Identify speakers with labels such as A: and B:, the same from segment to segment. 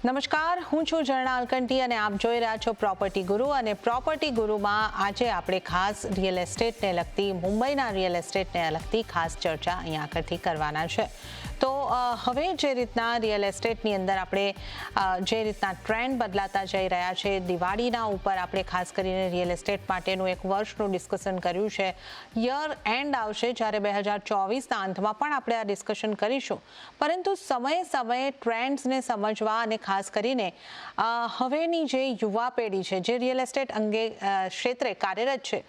A: નમસ્કાર, હું છું ઝરણા અલકંટી અને આપ જોઈ રહ્યા છો પ્રોપર્ટી ગુરુ. અને પ્રોપર્ટી ગુરુમાં આજે આપણે ખાસ રિયલ એસ્ટેટને લગતી, મુંબઈના રિયલ એસ્ટેટને લગતી ખાસ ચર્ચા અહીંયા આગળથી કરવાના છે. તો હવે જે રીતના રિયલ એસ્ટેટની અંદર આપણે જે રીતના ટ્રેન્ડ બદલાતા જઈ રહ્યા છે, દિવાળીના ઉપર આપણે ખાસ કરીને રિયલ એસ્ટેટ માટેનું એક વર્ષનું ડિસ્કશન કર્યું છે. યર એન્ડ આવશે જ્યારે 2024ના અંતમાં પણ આપણે આ ડિસ્કશન કરીશું, પરંતુ સમયે ટ્રેન્ડ્સને સમજવા અને ખાસ કરીને હવેની જે યુવા પેઢી છે જે રિયલ એસ્ટેટ અંગે ક્ષેત્રે કાર્યરત છે,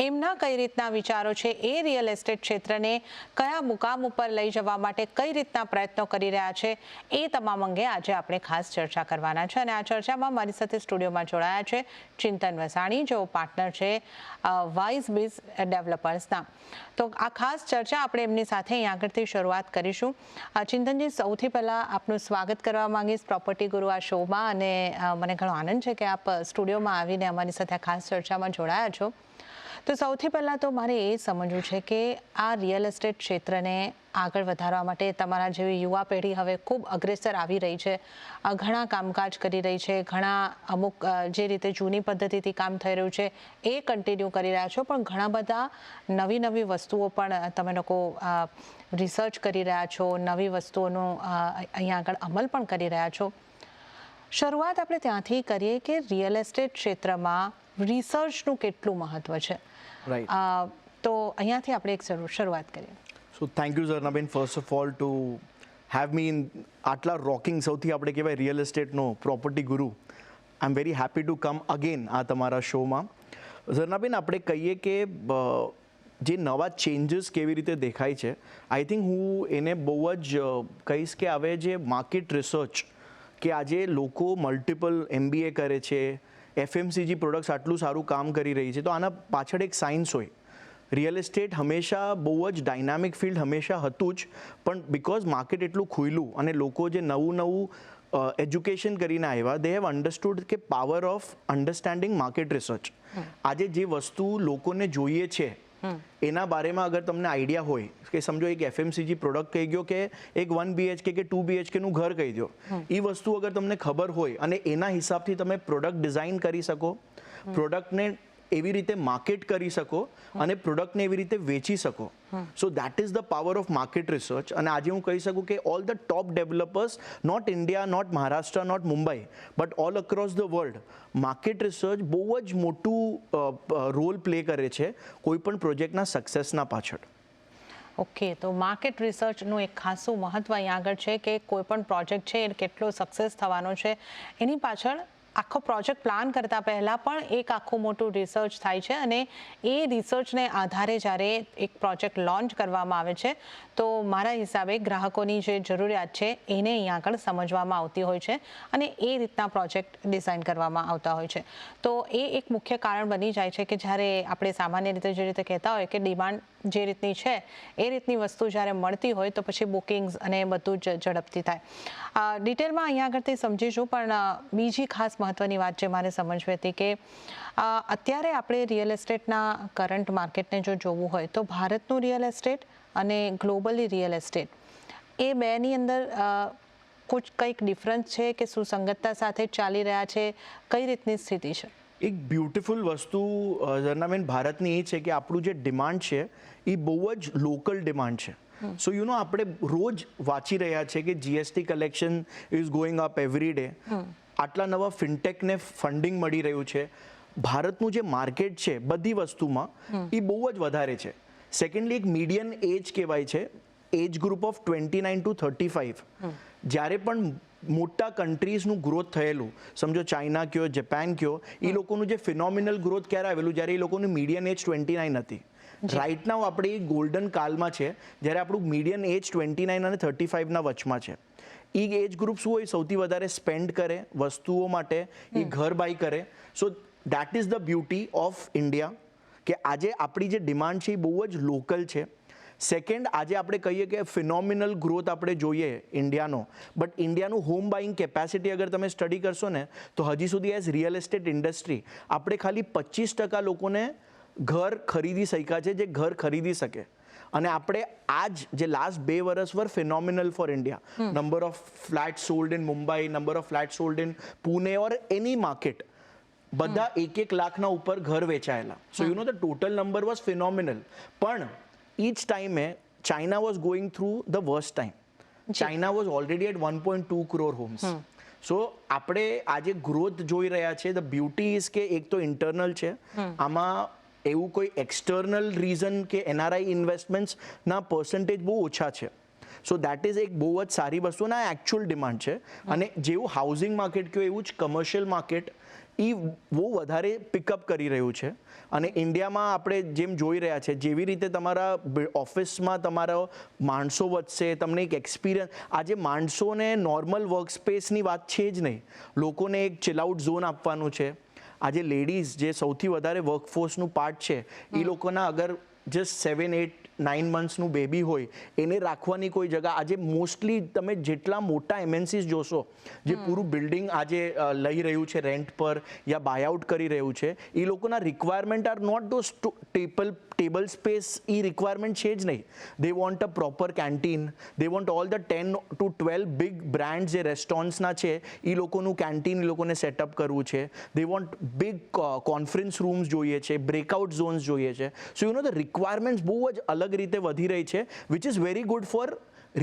A: એમના કઈ રીતના વિચારો છે, એ રિયલ એસ્ટેટ ક્ષેત્રને કયા મુકામ ઉપર લઈ જવા માટે કઈ રીતના પ્રયત્નો કરી રહ્યા છે, એ તમામ અંગે આજે આપણે ખાસ ચર્ચા કરવાના છે. અને આ ચર્ચામાં મારી સાથે સ્ટુડિયોમાં જોડાયા છે ચિંતન વસાણી, જેઓ પાર્ટનર છે વાઇઝ બીઝ ડેવલપર્સના. તો આ ખાસ ચર્ચા આપણે એમની સાથે અહીં આગળથી શરૂઆત કરીશું. ચિંતનજી, સૌથી પહેલાં આપનું સ્વાગત કરવા માંગીશ પ્રોપર્ટી ગુરુ આ શોમાં, અને મને ઘણો આનંદ છે કે આપ સ્ટુડિયોમાં આવીને અમારી સાથે આ ખાસ ચર્ચામાં જોડાયા છો. તો સૌથી પહેલાં તો મારે એ સમજવું છે કે આ રિયલ એસ્ટેટ ક્ષેત્રને આગળ વધારવા માટે તમારા જેવી યુવા પેઢી હવે ખૂબ અગ્રેસર આવી રહી છે, ઘણા કામકાજ કરી રહી છે, ઘણા અમુક જે રીતે જૂની પદ્ધતિથી કામ થઈ રહ્યું છે એ કન્ટિન્યુ કરી રહ્યા છો, પણ ઘણા બધા નવી વસ્તુઓ પણ તમે લોકો રિસર્ચ કરી રહ્યા છો, નવી વસ્તુઓનો અહીંયા આગળ અમલ પણ કરી રહ્યા છો. શરૂઆત આપણે ત્યાંથી કરીએ કે રિયલ એસ્ટેટ ક્ષેત્રમાં રિસર્ચનું કેટલું મહત્વ છે. તો અહીંયાથી આપણે એક શરૂઆત કરીએ.
B: So thank you Zarnaben, first of all to have me in આટલા રોકિંગ, સૌથી આપણે કહેવાય રિયલ એસ્ટેટનો property guru. I am very happy to come again આ તમારા શોમાં. ઝરનાબેન, આપણે કહીએ કે જે નવા ચેન્જીસ કેવી રીતે દેખાય છે, આઈ થિંક હું એને બહુ જ કહીશ કે હવે જે માર્કેટ રિસર્ચ, કે આજે લોકો મલ્ટિપલ MBA કરે છે, FMCG પ્રોડક્ટ્સ આટલું સારું કામ કરી રહી છે, તો આના પાછળ એક સાયન્સ હોય. રિયલ એસ્ટેટ હંમેશા બહુ જ ડાયનામિક ફિલ્ડ હંમેશા હતું જ, પણ બિકોઝ માર્કેટ એટલું ખુલ્લું અને લોકો જે નવું એજ્યુકેશન કરીને આવ્યા, દે હેવ અન્ડરસ્ટુડ કે power of understanding market research. આજે જે વસ્તુ લોકોને જોઈએ છે એના બારેમાં અગર તમને આઈડિયા હોય, કે સમજો એક FMCG પ્રોડક્ટ કહી ગયો કે એક 1 BHK કે 2 BHK નું ઘર કહી દો, એ વસ્તુ અગર તમને ખબર હોય અને એના હિસાબથી તમે પ્રોડક્ટ ડિઝાઇન કરી શકો, પ્રોડક્ટને એવી રીતે માર્કેટ કરી શકો અને પ્રોડક્ટને એવી રીતે વેચી શકો. So that is the power of market research. અને આજે હું કહી શકું કે all the top developers, not India, not Maharashtra, not Mumbai, but all across the world, market research બહુ જ મોટું રોલ પ્લે કરે છે કોઈ પણ પ્રોજેક્ટના સક્સેસના પાછળ.
A: ઓકે, તો માર્કેટ રિસર્ચનું એક ખાસું મહત્વ અહીંયા આગળ છે કે કોઈ પણ પ્રોજેક્ટ છે એ કેટલો સક્સેસ થવાનો છે, એની પાછળ આખો પ્રોજેક્ટ પ્લાન કરતાં પહેલાં પણ એક આખું મોટું રિસર્ચ થાય છે. અને એ રિસર્ચને આધારે જ્યારે એક પ્રોજેક્ટ લોન્ચ કરવામાં આવે છે, તો મારા હિસાબે ગ્રાહકોની જે જરૂરિયાત છે એને અહીંયા આગળ સમજવામાં આવતી હોય છે અને એ રીતના પ્રોજેક્ટ ડિઝાઇન કરવામાં આવતા હોય છે. તો એ એક મુખ્ય કારણ બની જાય છે કે જ્યારે આપણે સામાન્ય રીતે જે રીતે કહેતા હોય કે ડિમાન્ડ જે રીતની છે એ રીતની વસ્તુ જ્યારે મળતી હોય તો પછી બુકિંગ્સ અને બધું જ ઝડપથી થાય. ડિટેલમાં અહીંયા આગળથી સમજીશું, પણ બીજી ખાસ મહત્વની વાત જે મારે સમજવી હતી કે અત્યારે આપણે રિયલ એસ્ટેટના કરંટ માર્કેટને જો જોવું હોય તો ભારતનું રિયલ એસ્ટેટ અને ગ્લોબલી રિયલ એસ્ટેટ, એ બેની અંદર કંઈક ડિફરન્સ છે કે સુસંગતતા સાથે ચાલી રહ્યા છે, કઈ રીતની સ્થિતિ છે?
B: એક બ્યુટિફુલ વસ્તુ ઝરનાબેન ભારતની એ છે કે આપણું જે ડિમાન્ડ છે એ બહુ જ લોકલ ડિમાન્ડ છે. સો આપણે રોજ વાંચી રહ્યા છે કે GST collection is going up every day. આટલા નવા ફિનટેકને ફંડિંગ મળી રહ્યું છે. ભારતનું જે માર્કેટ છે બધી વસ્તુમાં એ બહુ જ વધારે છે. સેકન્ડલી, એક મીડિયન એજ કહેવાય છે, એજ ગ્રુપ ઓફ 29 to 35. જ્યારે પણ મોટા કન્ટ્રીઝનું ગ્રોથ થયેલું, સમજો ચાઇના કયો, જાપાન કયો, એ લોકોનું જે ફિનોમિનલ ગ્રોથ ક્યારે આવેલું, જ્યારે એ લોકોની મીડિયન એજ 29 હતી. રાઇટ નાઉ આપણે એ ગોલ્ડન કાલમાં છે જ્યારે આપણું મીડિયન એજ 29 અને 35ના વચમાં છે. એ એજ ગ્રુપ શું હોય, સૌથી વધારે સ્પેન્ડ કરે વસ્તુઓ માટે, એ ઘર બાય કરે. સો that is the beauty of India, કે આજે આપણી જે ડિમાન્ડ છે એ બહુ જ લોકલ છે. સેકન્ડ, આજે આપણે કહીએ કે ફિનોમિનલ ગ્રોથ આપણે જોઈએ ઇન્ડિયાનો, બટ ઇન્ડિયાનું હોમ બાઇંગ કેપેસિટી અગર તમે સ્ટડી કરશો ને તો હજી સુધી એઝ રિયલ એસ્ટેટ ઇન્ડસ્ટ્રી આપણે ખાલી 25% લોકોને ઘર ખરીદી શક્યા છે જે ઘર ખરીદી શકે. અને આપણે આજ જે લાસ્ટ 2 વર્ષ were phenomenal for India. Number of flat sold in Mumbai, number of flat sold in Pune or any market, બધા 1-1 લાખના ઉપર ઘર વેચાયેલા. So you know the total number was phenomenal. પણ ઈચ ટાઈમે China was going through the worst time. China was already at 1.2 crore homes. સો આપણે આજે ગ્રોથ જોઈ રહ્યા છે. ધ બ્યુટી ઇઝ કે એક તો ઇન્ટરનલ છે, આમાં એવું કોઈ એક્સટર્નલ રીઝન કે એનઆરઆઈ ઇન્વેસ્ટમેન્ટ્સના પર્સન્ટેજ બહુ ઓછા છે. સો દેટ ઇઝ એક બહુ જ સારી વસ્તુ અને આ એકચ્યુઅલ ડિમાન્ડ છે. અને જેવું હાઉસિંગ માર્કેટ કહ્યું એવું જ કમર્શિયલ માર્કેટ એ બહુ વધારે પિકઅપ કરી રહ્યું છે. અને ઇન્ડિયામાં આપણે જેમ જોઈ રહ્યા છે, જેવી રીતે તમારા ઓફિસમાં તમારા માણસો વધશે, તમને એક એક્સપિરિયન્સ, આજે માણસોને નોર્મલ વર્ક સ્પેસની વાત છે જ નહીં, લોકોને એક ચિલ આઉટ ઝોન આપવાનું છે. આજે લેડીઝ જે સૌથી વધારે વર્કફોર્સનું પાર્ટ છે, એ લોકોના અગર જસ્ટ 7-8-9 મંથ્સનું બેબી હોય એને રાખવાની કોઈ જગ્યા, આજે મોસ્ટલી તમે જેટલા મોટા એમએનસીસ જોશો જે પૂરું બિલ્ડિંગ આજે લઈ રહ્યું છે રેન્ટ પર યા બાય આઉટ કરી રહ્યું છે, એ લોકોના requirement are not those table space, એ રિક્વાયરમેન્ટ છે જ નહીં. They want a proper canteen, they want all the 10 to 12 big brand જે રેસ્ટોરન્ટ્સના છે એ લોકોનું કેન્ટીન એ લોકોને સેટઅપ કરવું છે. They want big conference rooms જોઈએ છે, બ્રેકઆઉટ ઝોન્સ જોઈએ છે. સો યુ નો ધ રિક્વાયરમેન્ટ્સ બહુ જ અલગ રીતે વધી રહી છે, which is very good for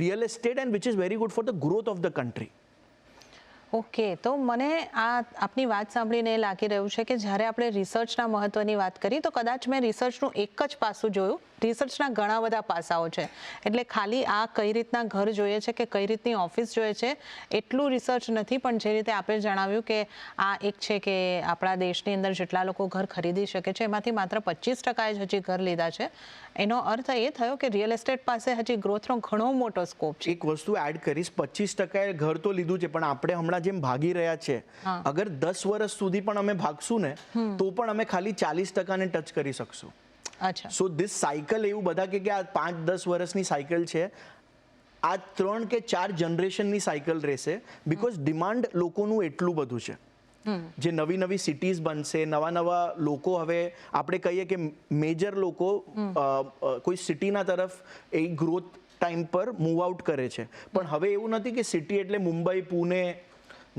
B: real estate and which is very good for the growth of the country.
A: Okay, તો મને આપની વાત સાંભળીને એ લાગી રહ્યું છે કે જ્યારે આપણે રિસર્ચના મહત્વની વાત કરી તો કદાચ મેં રિસર્ચનું એક જ પાસું જોયું. રિસર્ચના ઘણા બધા પાસાઓ છે, એટલે ખાલી આ કઈ રીતના ઘર જોઈએ છે કે કઈ રીતની ઓફિસ જોઈએ છે એટલું રિસર્ચ નથી. પણ જે રીતે આપણે જણાવ્યું કે આ એક છે કે આપણા દેશની અંદર જેટલા લોકો ઘર ખરીદી શકે છે એમાંથી માત્ર 25% જ હજી ઘર લીધા છે. એનો અર્થ એ થયો કે રિયલ એસ્ટેટ પાસે હજી ગ્રોથનો ઘણો મોટો સ્કોપ છે.
B: એક વસ્તુ એડ કરીશ, 25% ઘર તો લીધું છે, પણ આપણે હમણાં જેમ ભાગી રહ્યા છે, અગર 10 વર્ષ સુધી પણ અમે ભાગશું ને તો પણ અમે ખાલી 40% ટચ કરી શકશું.
A: અચ્છા.
B: સો ધીસ સાયકલ, એવું બધા કે આ 5-10 વર્ષની સાયકલ છે, આ 3 કે 4 જનરેશનની સાયકલ રહેશે. બિકોઝ ડિમાન્ડ લોકોનું એટલું બધું છે. જે નવી નવી સિટીઝ બનશે, નવા લોકો, હવે આપણે કહીએ કે મેજર લોકો કોઈ સિટીના તરફ એ ગ્રોથ ટાઈમ પર મૂવ આઉટ કરે છે. પણ હવે એવું નથી કે સિટી એટલે મુંબઈ, પુણે,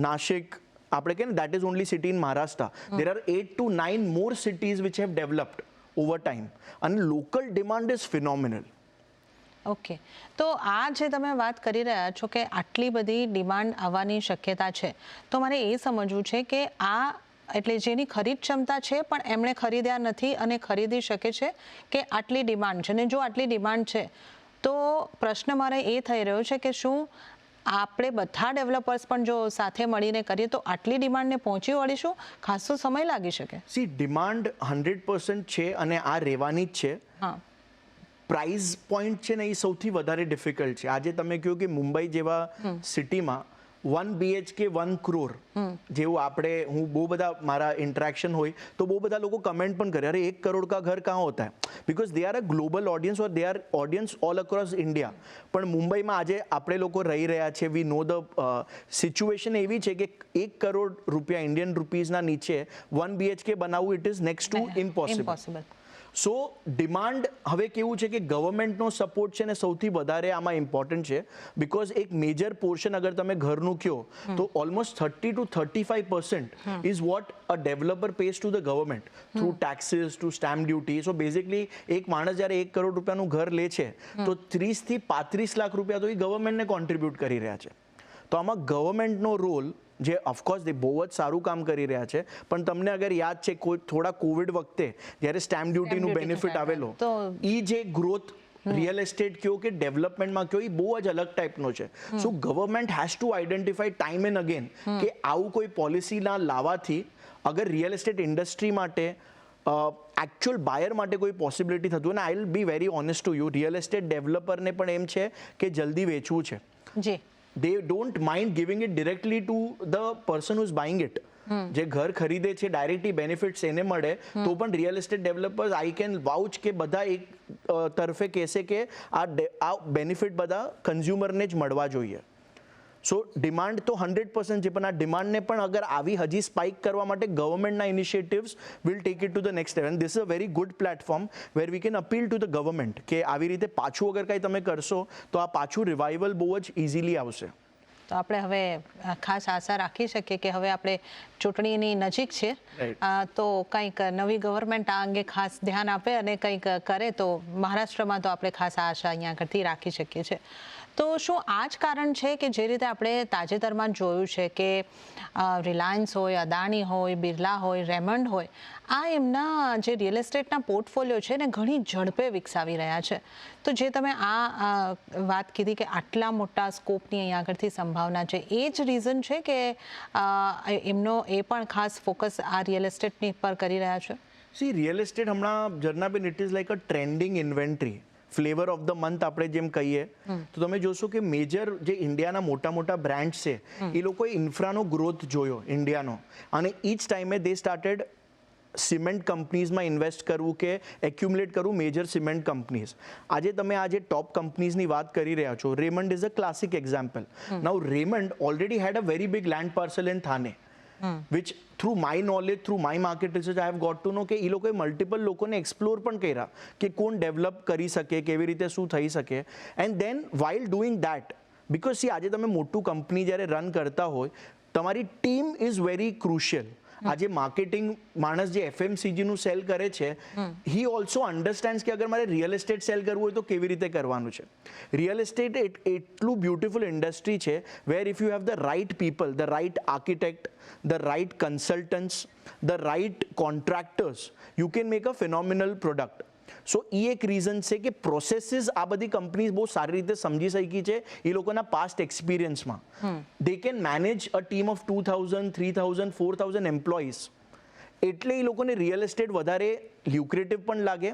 B: નાસિક, આપણે કહીએ ને that is only city in Maharashtra. There are 8 to 9 more cities which have developed over time, અને local demand is phenomenal.
A: Okay, તો આ જે તમે વાત કરી રહ્યા છો કે આટલી બધી ડિમાન્ડ આવવાની શક્યતા છે, તો મારે એ સમજવું છે કે આ એટલે જેની ખરીદ ક્ષમતા છે પણ એમણે ખરીદ્યા નથી અને ખરીદી શકે છે કે આટલી ડિમાન્ડ છે, અને જો આટલી ડિમાન્ડ છે તો પ્રશ્ન મારે એ થઈ રહ્યો છે કે શું આપણે બધા ડેવલપર્સ પણ જો સાથે મળીને કરીએ તો આટલી ડિમાન્ડને પહોંચી વળીશું? ખાસો સમય લાગી શકે.
B: સી, ડિમાન્ડ 100% છે અને આ રહેવાની જ છે.
A: હા,
B: પ્રાઇઝ પોઈન્ટ છે ને એ સૌથી વધારે ડિફિકલ્ટ છે. આજે તમે કહ્યું કે મુંબઈ જેવા સિટીમાં 1 BHK 1 crore જેવું, આપણે હું બહુ બધા મારા ઇન્ટરેક્શન હોય તો બહુ બધા લોકો કમેન્ટ પણ કરે, અરે 1 કરોડ કા ઘર કહાં હોતા હૈ, because they are a global audience or they are audience all across India. પણ મુંબઈમાં આજે આપણે લોકો રહી રહ્યા છે, વી નો ધ સિચ્યુએશન એવી છે કે 1 કરોડ રૂપિયા ઇન્ડિયન રૂપીઝના નીચે 1 BHK બનાવવું it is next to impossible. So demand હવે કેવું છે કે ગવર્મેન્ટનો સપોર્ટ છે ને સૌથી વધારે આમાં ઇમ્પોર્ટન્ટ છે. બિકોઝ એક મેજર પોર્શન અગર તમે ઘરનું કહો તો almost 30 to 35% is what a developer pays to the government through taxes, to stamp duty. So basically એક માણસ જ્યારે 1 કરોડ રૂપિયાનું ઘર લે છે તો 30 થી 35 લાખ રૂપિયા તો એ ગવર્મેન્ટને કોન્ટ્રીબ્યુટ કરી રહ્યા છે. તો આમાં ગવર્મેન્ટનો રોલ, જે ઓફકોર્સ તે બહુ જ સારું કામ કરી રહ્યા છે, પણ તમને અગર યાદ છે થોડા કોવિડ વખતે જ્યારે સ્ટેમ્પ ડ્યુટીનું બેનિફિટ આવેલો, એ જે ગ્રોથ રિયલ એસ્ટેટ કયો કે ડેવલપમેન્ટમાં કયો, એ બહુ જ અલગ ટાઈપનો છે. So government has to identify time and again કે આવું કોઈ પોલિસીના લાવવાથી અગર રિયલ એસ્ટેટ ઇન્ડસ્ટ્રી માટે, એકચ્યુઅલ બાયર માટે કોઈ પોસિબિલિટી થતું હોય. અને I will be very honest to you, real estate ડેવલપરને પણ એમ છે કે જલ્દી વેચવું છે.
A: જી,
B: they don't mind giving it directly to the person who's buying it. જે ઘર ખરીદે છે ડાયરેક્ટલી બેનિફિટ્સ એને મળે તો પણ real estate developers, I can વાઉચ કે બધા એક તરફે કહેશે કે આ બેનિફિટ બધા કન્ઝ્યુમરને જ મળવા જોઈએ. સો ડિમાન્ડ તો 100% છે, પણ આ ડિમાન્ડને પણ અગર આવી હજી સ્પાઇક કરવા માટે ગવર્મેન્ટના initiatives will take it to the next level. And this is a very good platform where we can appeal to the government કે આવી રીતે પાછું અગર કંઈ તમે કરશો તો આ પાછું રિવાઇવલ બહુ જ ઇઝીલી આવશે.
A: તો આપણે હવે ખાસ આશા રાખી શકીએ કે હવે આપણે ચૂંટણીની નજીક છે તો કંઈક નવી ગવર્મેન્ટ આ અંગે ખાસ ધ્યાન આપે અને કંઈક કરે તો મહારાષ્ટ્રમાં તો આપણે ખાસ આશા અહીંયા આગળથી રાખી શકીએ છીએ. તો શું આ જ કારણ છે કે જે રીતે આપણે તાજેતરમાં જોયું છે કે રિલાયન્સ હોય, અદાણી હોય, બિરલા હોય, રેમંડ હોય, આ એમના જે રિયલ એસ્ટેટના પોર્ટફોલિયો છે ને ઘણી ઝડપે વિકસાવી રહ્યા છે. તો જે તમે આ વાત કીધી કે આટલા મોટા સ્કોપની અહીંયા આગળથી સંભાવના છે, એ જ રીઝન છે કે એમનો એ પણ ખાસ ફોકસ આ રિયલ એસ્ટેટની પર કરી રહ્યા છે?
B: સી રિયલ એસ્ટેટ હમણાં Zarnaben it is like a trending inventory. Flavour of the month આપણે જેમ કહીએ તો તમે જોશો કે મેજર જે ઇન્ડિયાના મોટા મોટા બ્રાન્ડ્સ છે એ લોકોએ ઇન્ફ્રાનો ગ્રોથ જોયો ઇન્ડિયાનો, અને ઈચ ટાઈમે દે સ્ટાર્ટેડ સિમેન્ટ કંપનીઝમાં ઇન્વેસ્ટ કરવું કે એક્યુમ્યુલેટ કરવું મેજર સિમેન્ટ કંપનીઝ. આજે તમે આજે ટોપ કંપનીઝની વાત કરી રહ્યા છો, Raymond is a classic example. Now Raymond already had a very big land parcel in Thane, which through my knowledge, through my market research, I have got to know કે એ લોકોએ multiple લોકોને એક્સપ્લોર પણ કર્યા કે કોણ ડેવલપ કરી શકે, કેવી રીતે શું થઈ શકે. And then while doing that, because see આજે તમે મોટું કંપની જ્યારે રન કરતા હોય તમારી ટીમ ઇઝ વેરી ક્રુશિયલ. આજે માર્કેટિંગ માણસ જે એફએમસીજીનું સેલ કરે છે હી ઓલ્સો અન્ડરસ્ટેન્ડ્સ કે અગર મારે રિયલ એસ્ટેટ સેલ કરવું હોય તો કેવી રીતે કરવાનું છે. રિયલ એસ્ટેટ એટલું બ્યુટિફુલ ઇન્ડસ્ટ્રી છે where if you have the right people, the right architect, the right consultants, the right contractors, you can make a phenomenal product. સો એ એક રીઝન છે કે પ્રોસેસીસ આ બધી કંપનીઝ બહુ સારી રીતે સમજી શકી છે એ લોકોના પાસ્ટ એક્સપિરિયન્સમાં. They can manage a team of 2000, 3000, 4000 employees. એટલે એ લોકોને રિયલ એસ્ટેટ વધારે લ્યુક્રેટિવ પણ લાગે.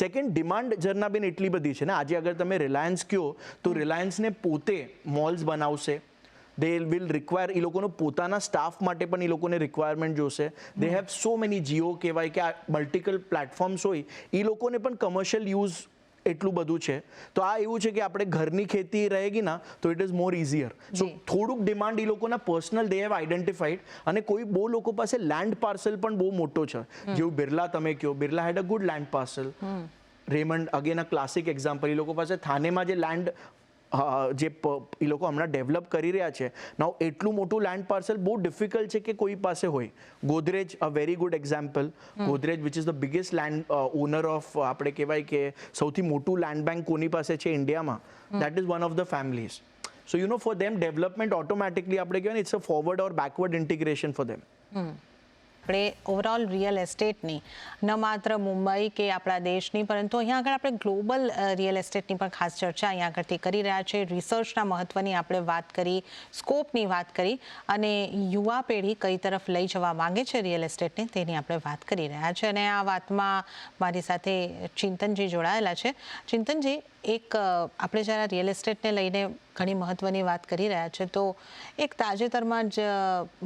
B: સેકન્ડ, ડિમાન્ડ ઝરનાબેન એટલી બધી છે ને, આજે અગર તમે રિલાયન્સ કહો તો રિલાયન્સને પોતે મોલ્સ બનાવશે, દે વિલ રિક્વાયર, એ લોકોનો પોતાના સ્ટાફ માટે પણ એ લોકોને રિક્વાયરમેન્ટ જોશે. They have so many Jio કહેવાય કે આ મલ્ટિપલ પ્લેટફોર્મ્સ હોય, એ લોકોને પણ કમર્શિયલ યુઝ એટલું બધું છે. તો આ એવું છે કે આપણે ઘરની ખેતી રહેગી ના તો ઇટ ઇઝ મોર ઇઝીયર. સો થોડુંક ડિમાન્ડ એ લોકોના પર્સનલ દે હેવ આઈડેન્ટિફાઈડ. અને કોઈ બહુ લોકો પાસે લેન્ડ પાર્સલ પણ બહુ મોટો છે, જેવું બિરલા તમે કહો, Birla had a good land parcel. Raymond again a classic example, એ લોકો પાસે થાનેમાં જે લેન્ડ જે એ લોકો હમણાં ડેવલપ કરી રહ્યા છે નાઉ, એટલું મોટું લેન્ડ પાર્સલ બહુ ડિફિકલ્ટ છે કે કોઈ પાસે હોય. ગોદરેજ અ very good example. Godrej which is the biggest land honour of, આપણે કહેવાય કે સૌથી મોટું લેન્ડ બેંક કોની પાસે છે ઇન્ડિયામાં, that is one of the families. So you know for them development automatically આપણે કહેવાય ને it's a forward or backward integration for them.
A: આપણે ઓવરઓલ રિયલ એસ્ટેટની ન માત્ર મુંબઈ કે આપણા દેશની પરંતુ અહીંયા આગળ આપણે ગ્લોબલ રિયલ એસ્ટેટની પણ ખાસ ચર્ચા અહીંયા આગળથી કરી રહ્યા છે. રિસર્ચના મહત્ત્વની આપણે વાત કરી, સ્કોપની વાત કરી અને યુવા પેઢી કઈ તરફ લઈ જવા માંગે છે રિયલ એસ્ટેટને તેની આપણે વાત કરી રહ્યા છે. અને આ વાતમાં મારી સાથે ચિંતનજી જોડાયેલા છે. ચિંતનજી, એક આપણે જ્યારે રિયલ એસ્ટેટને લઈને ઘણી મહત્ત્વની વાત કરી રહ્યા છે તો એક તાજેતરમાં જ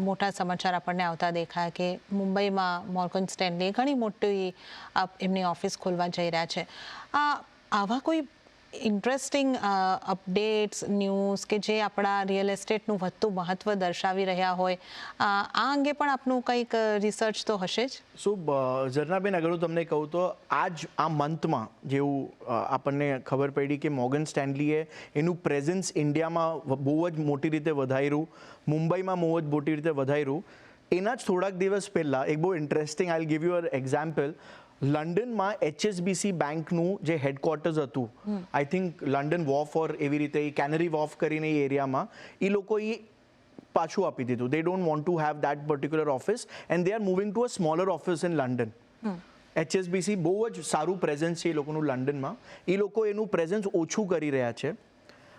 A: મોટા સમાચાર આપણને આવતા દેખાયા કે મુંબઈમાં મોર્ગન સ્ટેનલી ઘણી મોટી એમની ઓફિસ ખોલવા જઈ રહ્યા છે. આવા કોઈ ઇન્ટરેસ્ટિંગ અપડેટ્સ, ન્યૂઝ કે જે આપણા રિયલ એસ્ટેટનું વધતું મહત્ત્વ દર્શાવી રહ્યા હોય, આ અંગે પણ આપનું કંઈક રિસર્ચ તો હશે જ?
B: સો ઝરનાબેન, અગર હું તમને કહું તો આ મંથમાં જેવું આપણને ખબર પડી કે મોર્ગન સ્ટેનલીએ એનું પ્રેઝન્સ ઇન્ડિયામાં બહુ જ મોટી રીતે વધાર્યું, મુંબઈમાં બહુ જ મોટી રીતે વધાર્યું. એના જ થોડાક દિવસ પહેલાં એક બહુ interesting, I give you a example. લંડનમાં HSBC બેંકનું જે હેડક્વાર્ટર્સ હતું, આઈ થિંક લંડન વોફ ઓર એવી રીતે કેનરી વોફ કરીને એ એરિયામાં, એ લોકોએ પાછું આપી દીધું. દે don't want to have that particular office and they are moving to a smaller office in London. HSBC બહુ જ સારું પ્રેઝન્સ છે એ લોકોનું લંડનમાં, એ લોકો એનું પ્રેઝન્સ ઓછું કરી રહ્યા છે.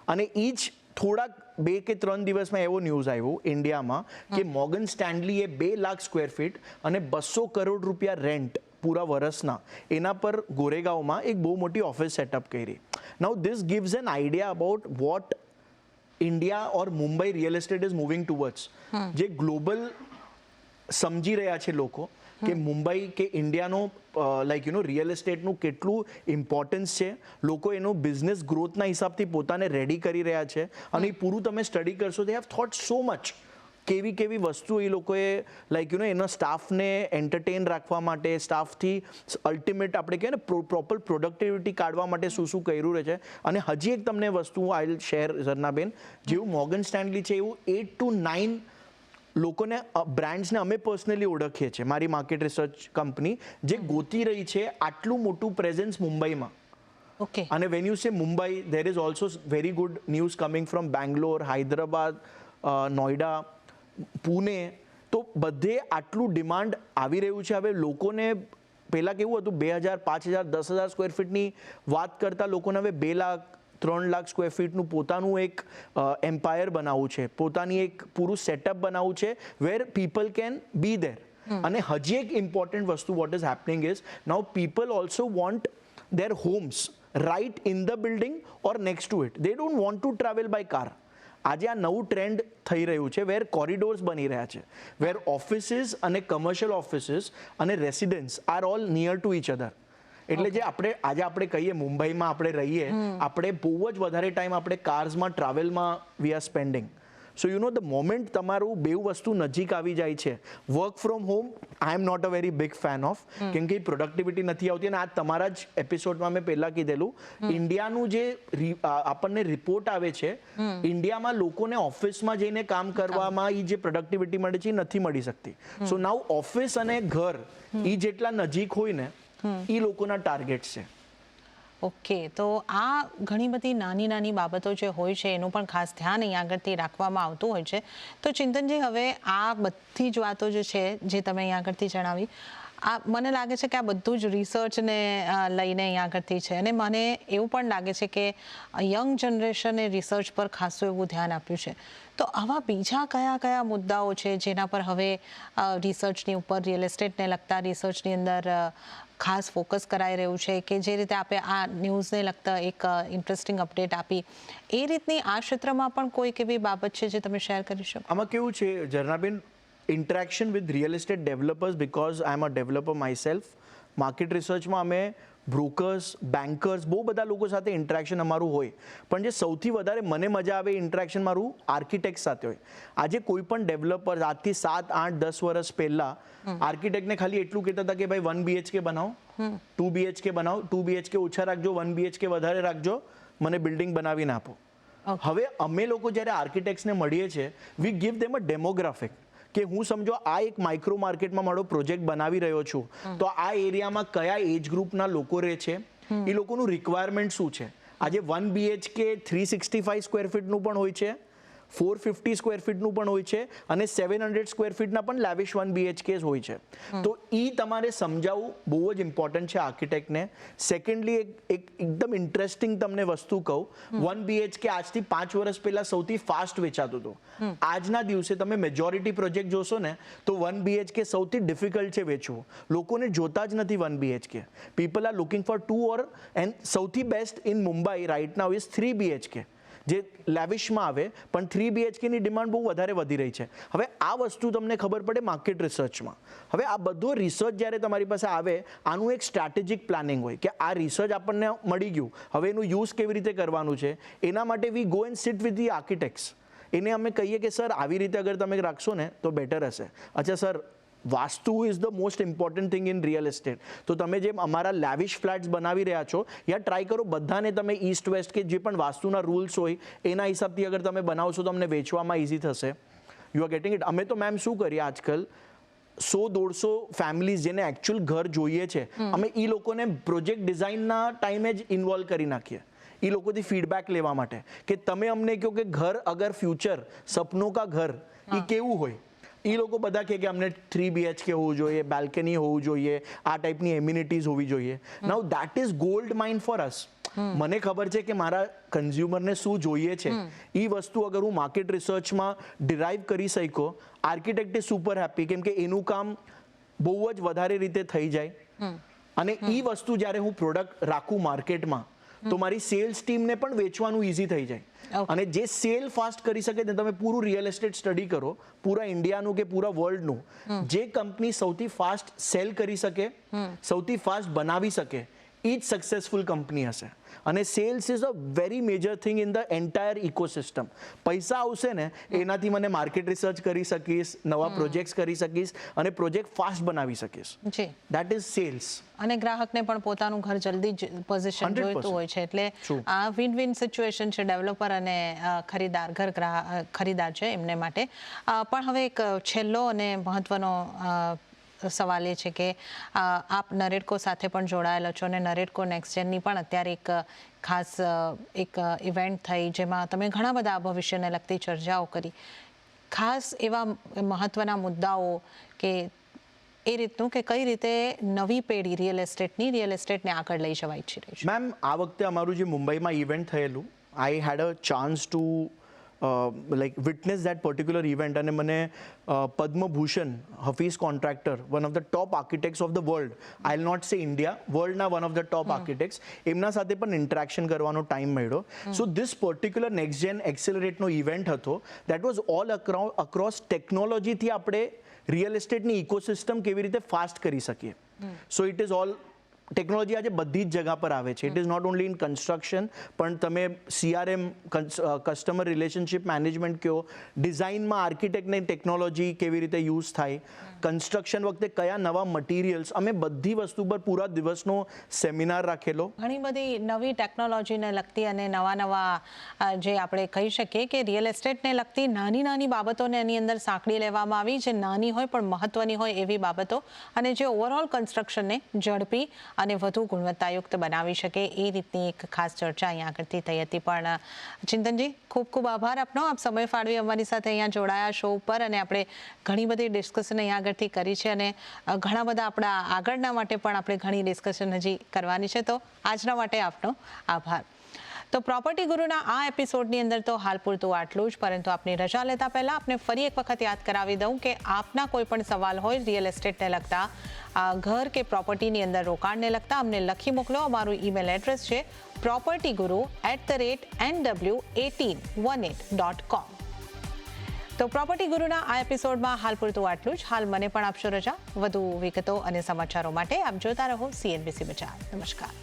B: અને એ જ થોડાક 2 કે 3 દિવસમાં એવો ન્યૂઝ આવ્યો ઇન્ડિયામાં કે મોર્ગન સ્ટેનલીએ 2 લાખ સ્ક્વેર ફીટ અને 200 કરોડ રૂપિયા રેન્ટ પૂરા વર્ષના એના પર ગોરેગાંવમાં એક બહુ મોટી ઓફિસ સેટઅપ કરી. Now this gives an idea about what India or Mumbai real estate is moving towards. જે ગ્લોબલ સમજી રહ્યા છે લોકો કે મુંબઈ કે ઇન્ડિયાનો લાઈક રિયલ એસ્ટેટનું કેટલું ઇમ્પોર્ટન્સ છે, લોકો એનો બિઝનેસ ગ્રોથના હિસાબથી પોતાને રેડી કરી રહ્યા છે, અને એ પૂરું તમે સ્ટડી કરશો, they have thought so much કેવી વસ્તુ એ લોકોએ લાઈક એના સ્ટાફને એન્ટરટેન રાખવા માટે, સ્ટાફથી અલ્ટિમેટ આપણે કહીએ ને પ્રોપર પ્રોડક્ટિવિટી કાઢવા માટે શું કર્યું રહે છે. અને હજી એક તમને વસ્તુ આઈ વિલ શેર ઝરનાબેન, જેવું મોર્ગન સ્ટેનલી છે એવું 8 to 9 લોકોને બ્રાન્ડ્સને અમે પર્સનલી ઓળખીએ છીએ, મારી માર્કેટ રિસર્ચ કંપની જે ગોતી રહી છે આટલું મોટું પ્રેઝન્સ મુંબઈમાં.
A: ઓકે.
B: અને when you say Mumbai, there is also very good news coming from Bangalore, Hyderabad, Noida, Pune. તો બધે આટલું ડિમાન્ડ આવી રહ્યું છે. હવે લોકોને પહેલાં કેવું હતું, 2000, 5000, 10,000 સ્ક્વેર ફીટની વાત કરતા લોકોને હવે 2 લાખ 3 લાખ સ્ક્વેર ફીટનું પોતાનું એક એમ્પાયર બનાવવું છે, પોતાની એક પૂરું સેટઅપ બનાવવું છે, વેર પીપલ કેન બી ધેર. અને હજી એક ઇમ્પોર્ટન્ટ વસ્તુ what is happening is now people also want their homes right in the building or next to it. They don't want to travel by car. આજે આ નવું trend થઈ રહ્યું છે, વેર કોરિડોર્સ બની રહ્યા છે, વેર ઓફિસીસ અને કમર્શિયલ ઓફિસીસ અને residence are all near to each other. એટલે જે આપણે કહીએ મુંબઈમાં આપણે રહીએ, આપણે બહુ જ વધારે ટાઈમ આપણે કાર્સમાં ટ્રાવેલમાં we are spending. So the moment તમારું બેઉ વસ્તુ નજીક આવી જાય છે, work from home I am not a very big fan of, કેમ કે પ્રોડક્ટિવિટી નથી આવતી. અને આ તમારા જ એપિસોડમાં મેં પહેલાં કીધેલું, ઇન્ડિયાનું જે આપણને રિપોર્ટ આવે છે, ઇન્ડિયામાં લોકોને ઓફિસમાં જઈને કામ કરવામાં એ જે પ્રોડક્ટિવિટી મળે છે એ નથી મળી શકતી. સો નાઉ ઓફિસ અને ઘર એ જેટલા નજીક હોય ને એ લોકોના ટાર્ગેટ છે.
A: ઓકે, તો આ ઘણી બધી નાની બાબતો જે હોય છે એનું પણ ખાસ ધ્યાન અહીં આગળથી રાખવામાં આવતું હોય છે. તો ચિંતનજી, હવે આ બધી જ વાતો જે છે જે તમે અહીં આગળથી જણાવી, આ મને લાગે છે કે આ બધું જ રિસર્ચને લઈને અહીં આગળથી છે, અને મને એવું પણ લાગે છે કે યંગ જનરેશને રિસર્ચ પર ખાસું એવું ધ્યાન આપ્યું છે. તો આવા બીજા કયા મુદ્દાઓ છે જેના પર હવે રિસર્ચની ઉપર, રિયલ એસ્ટેટને લગતા રિસર્ચની અંદર ખાસ ફોકસ કરાઈ રહ્યું છે, કે જે રીતે આપણે આ ન્યૂઝને લગતા એક ઇન્ટરેસ્ટિંગ અપડેટ આપી, એ રીતની આ ક્ષેત્રમાં પણ કોઈક એવી બાબત છે જે તમે શેર કરી શકો?
B: આમાં કેવું છે Zarnaben, interaction with real estate developers, because I am a developer myself. Market રિસર્ચમાં અમે બ્રોકર્સ, બેન્કર્સ, બહુ બધા લોકો સાથે ઇન્ટરેક્શન અમારું હોય, પણ જે સૌથી વધારે મને મજા આવે ઇન્ટરેક્શન મારું આર્કિટેક્ટ સાથે હોય. આજે કોઈ પણ ડેવલપર આજથી 7, 8, 10 વર્ષ પહેલા આર્કિટેક્ટને ખાલી એટલું કહેતા હતા કે ભાઈ 1 BHK બનાવો, 2 BHK બનાવો, 2 BHK ઓછા રાખજો, 1 BHK વધારે રાખજો, મને બિલ્ડિંગ બનાવીને આપો. હવે અમે લોકો જ્યારે આર્કિટેક્ટ્સને મળીએ છીએ, we give them a demographic, કે હું સમજો આ એક માઇક્રો માર્કેટમાં મારો પ્રોજેક્ટ બનાવી રહ્યો છું, તો આ એરિયામાં કયા એજ ગ્રુપના લોકો રહે છે, એ લોકોનું રિક્વાયરમેન્ટ શું છે. આજે 1 BHK 365 સ્ક્વેર ફીટનું પણ હોય છે, 450 સ્ક્વેર ફીટનું પણ હોય છે, અને 700 સ્ક્વેર ફીટના પણ લેવિશ 1 BHK હોય છે. તો એ તમારે સમજાવવું બહુ જ ઇમ્પોર્ટન્ટ છે આર્કિટેક્ટને. સેકન્ડલી એકદમ ઇન્ટરેસ્ટિંગ તમને વસ્તુ કહું, 1 BHK આજથી 5 વર્ષ પહેલા સૌથી ફાસ્ટ વેચાતું હતું. આજના દિવસે તમે મેજોરિટી પ્રોજેક્ટ જોશો ને તો 1 BHK સૌથી ડિફિકલ્ટ છે વેચવું. લોકોને જોતા જ નથી 1 BHK. People are looking for 2 or, and સૌથી best in Mumbai right now is 3 BHK, જે લેવિશમાં આવે, પણ 3 BHKની ડિમાન્ડ બહુ વધારે વધી રહી છે. હવે આ વસ્તુ તમને ખબર પડે માર્કેટ રિસર્ચમાં. હવે આ બધો રિસર્ચ જ્યારે તમારી પાસે આવે, આનું એક સ્ટ્રેટેજિક પ્લાનિંગ હોય કે આ રિસર્ચ આપણને મળી ગયું, હવે એનું યુઝ કેવી રીતે કરવાનું છે. એના માટે we go and sit with the architects. એને અમે કહીએ કે સર આવી રીતે અગર તમે રાખશો ને તો બેટર હશે. અચ્છા sir, vastu is the most important thing in real estate. તો તમે જેમ અમારા લેવિશ ફ્લેટ્સ બનાવી રહ્યા છો, યા ટ્રાય કરો બધાને તમે ઈસ્ટ વેસ્ટ કે જે પણ વાસ્તુના રૂલ્સ હોય એના હિસાબથી અગર તમે બનાવશો તો તમને વેચવામાં ઇઝી થશે. You are getting it. અમે તો મેમ શું કરીએ આજકાલ, 100-150 ફેમિલીઝ જેને એકચ્યુઅલ ઘર જોઈએ છે, અમે એ લોકોને પ્રોજેક્ટ ડિઝાઇનના ટાઈમે જ ઇન્વોલ્વ કરી નાખીએ, એ લોકોથી ફીડબેક લેવા માટે, કે તમે અમને કહો કે ઘર અગર ફ્યુચર સપનો કા ઘર એ કેવું હોય. એ લોકો બધા કહે કે અમને 3 BHK હોવું જોઈએ, બેલ્કની હોવું જોઈએ, આ ટાઈપની એમ્યુનિટીઝ હોવી જોઈએ. Now that is gold mine for us. મને ખબર છે કે મારા કન્ઝ્યુમરને શું જોઈએ છે. એ વસ્તુ અગર હું માર્કેટ રિસર્ચમાં ડિરાઈવ કરી શક્યો, આર્કિટેક્ટ ઇઝ સુપર હેપી, કેમ કે એનું કામ બહુ જ વધારે રીતે થઈ જાય. અને એ વસ્તુ જ્યારે હું પ્રોડક્ટ રાખું માર્કેટમાં, તો મારી સેલ્સ ટીમને પણ વેચવાનું ઇઝી થઈ જાય.
A: Okay.
B: અને જે સેલ ફાસ્ટ કરી શકે ને, તમે પૂરું રિયલ એસ્ટેટ સ્ટડી કરો, પૂરા ઇન્ડિયાનું કે પૂરા વર્લ્ડનું, જે કંપની સૌથી ફાસ્ટ સેલ કરી શકે, સૌથી ફાસ્ટ બનાવી શકે, એ જ સક્સેસફુલ કંપની હશે. અને sales is a very major thing in the entire ecosystem. પૈસા આવશે ને, એનાથી મને માર્કેટ રિસર્ચ કરી શકીશ, નવા પ્રોજેક્ટ્સ કરી શકીશ અને પ્રોજેક્ટ ફાસ્ટ બનાવી શકીશ.
A: જી.
B: That is sales.
A: અને ગ્રાહકને પણ પોતાનું ઘર જલ્દી જ પોઝિશન
B: 100%
A: જોઈતું હોય છે, એટલે
B: True.
A: આ વિન વિન સિચ્યુએશન છે ડેવલપર અને ખરીદાર, ખરીદાર છે એમને માટે. પણ હવે એક છેલ્લો અને મહત્વનો સવાલ એ છે કે આપ નરેડકો સાથે પણ જોડાયેલા છો અને નરેડકો નેક્સ્ટ જેનની પણ અત્યારે એક ખાસ એક ઇવેન્ટ થઈ, જેમાં તમે ઘણા બધા ભવિષ્યને લગતી ચર્ચાઓ કરી. ખાસ એવા મહત્વના મુદ્દાઓ કે એ રીતનું કે કઈ રીતે નવી પેઢી રિયલ એસ્ટેટને આગળ લઈ જવા ઈચ્છી રહી છે.
B: મેમ, આ વખતે અમારું જે મુંબઈમાં ઇવેન્ટ થયેલું, I had a chance to like witness that particular event. અને મને Padma Bhushan Hafeez Contractor, one of the top architects of the world, I will not say India, વર્લ્ડના one of the top architects, એમના સાથે પણ ઇન્ટરેક્શન કરવાનો ટાઈમ મળ્યો. So this particular next gen એક્સેલરેટનો event હતો. દેટ વોઝ ઓલ અક્રોસ ટેકનોલોજીથી આપણે રિયલ એસ્ટેટની ઇકોસિસ્ટમ કેવી રીતે ફાસ્ટ કરી શકીએ. So it is all technology આજે બધી જ જગા પર આવે છે. It is not only in construction, પણ તમે CRM, કસ્ટમર રિલેશનશિપ મેનેજમેન્ટ કહો, ડિઝાઇનમાં આર્કિટેક્ટની ટેકનોલોજી કેવી રીતે યુઝ થાય, કન્સ્ટ્રક્શન વખતે કયા નવા મટીરિયલ્સ, અમે બધી વસ્તુ પર પૂરા દિવસનો સેમિનાર રાખેલો.
A: ઘણી બધી નવી ટેકનોલોજીને લગતી અને નવા જે આપણે કહી શકીએ કે રિયલ એસ્ટેટને લગતી નાની નાની બાબતોને એની અંદર સાંકળી લેવામાં આવી, જે નાની હોય પણ મહત્વની હોય એવી બાબતો, અને જે ઓવરઓલ કન્સ્ટ્રક્શનને ઝડપી અને વધુ ગુણવત્તાયુક્ત બનાવી શકે એ રીતની એક ખાસ ચર્ચા અહીંયા આગળથી થઈ હતી. પણ ચિંતનજી, ખૂબ ખૂબ આભાર આપનો. આપ સમય ફાળવી અમારી સાથે અહીંયા જોડાયા શો ઉપર, અને આપણે ઘણી બધી ડિસ્કશન અહીંયા આગળથી કરી છે અને ઘણા બધા આપણા આગળના માટે પણ આપણે ઘણી ડિસ્કશન હજી કરવાની છે. તો આજના માટે આપનો આભાર. તો પ્રોપર્ટી ગુરુના આ એપિસોડની અંદર તો હાલ પૂરતું આટલું જ, પરંતુ આપની રજા લેતા પહેલાં આપને ફરી એક વખત યાદ કરાવી દઉં કે આપના કોઈ પણ સવાલ હોય રિયલ એસ્ટેટને લગતા, ઘર કે પ્રોપર્ટીની અંદર રોકાણને લગતા, અમને લખી મોકલો. અમારું ઈમેલ એડ્રેસ છે propertyguru@nw1818.com. તો પ્રોપર્ટી ગુરુના આ એપિસોડમાં હાલ પૂરતું આટલું જ. હાલ મને પણ આપશો રજા. વધુ વિગતો અને સમાચારો માટે આપ જોતા રહો CNBC બજાર. નમસ્કાર.